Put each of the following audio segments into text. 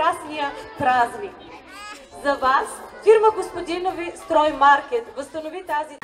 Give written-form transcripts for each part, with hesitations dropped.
прекрасния празник. За вас фирма Господинови Строймаркет възстанови тази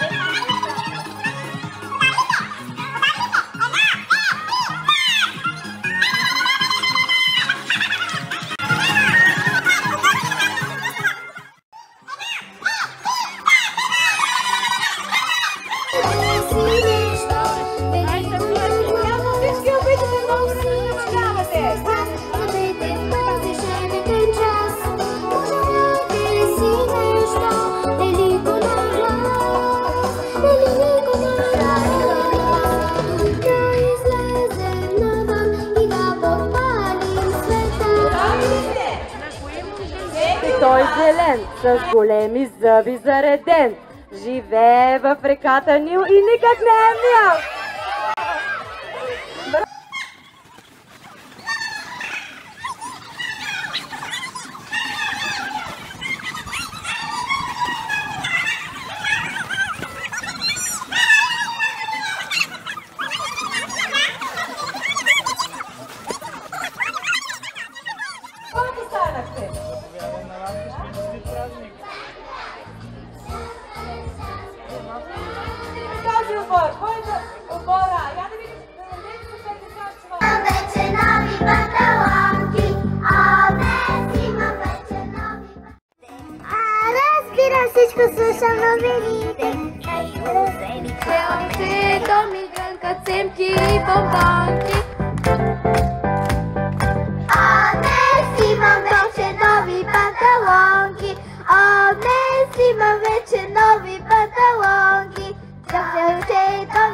Той зелен, с големи зъби зареден, живее в реката Нил и никак не е мял. Всичко слушам новините. То ми гънкат семки и бомбонки. Днес имам вече нови панталонки. Днес имам вече нови панталонки. То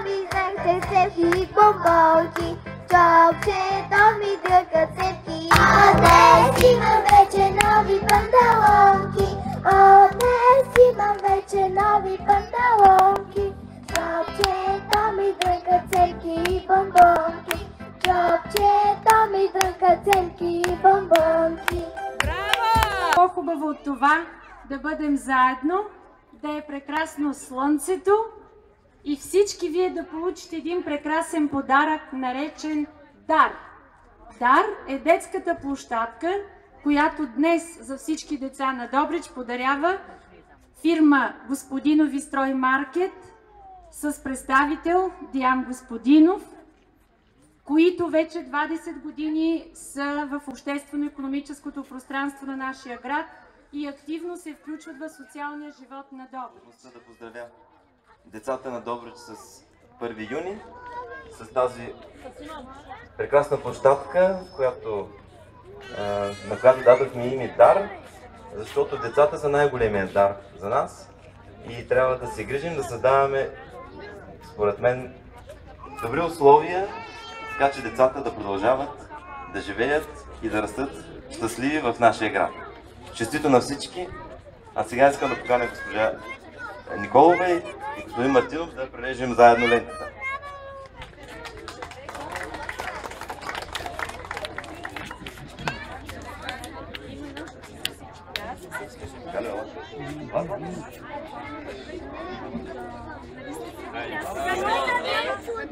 ми гънкат семки и бомбонки. То ми гънкат семки и бомбонки. Днес имам вече нови панталонки. Днес имам вече нови панталонки. Чопчето ми дрънкат семки и бомбонки. Чопчето ми дрънкат семки и бомбонки. Браво! По-хубаво от това да бъдем заедно, да е прекрасно слънцето и всички вие да получите един прекрасен подарък, наречен дар. Дар е детската площадка, която днес за всички деца на Добрич подарява фирма Господинови Строймаркет с представител Диан Господинов, които вече 20 години са в обществено-икономическото пространство на нашия град и активно се включват в социалния живот на Добрич. Да поздравя децата на Добрич с 1 юни, с тази прекрасна площадка, на която дадохме име дар, защото децата са най-големият дар за нас и трябва да се грижим да създаваме, според мен, добри условия, така че децата да продължават да живеят и да растат щастливи в нашия град. Честито на всички! А сега искам да поканя госпожа Николова и господин Мартинов да прележим заедно лентата.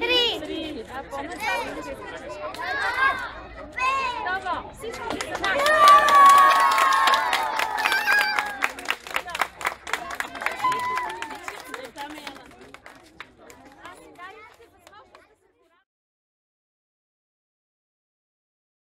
Три!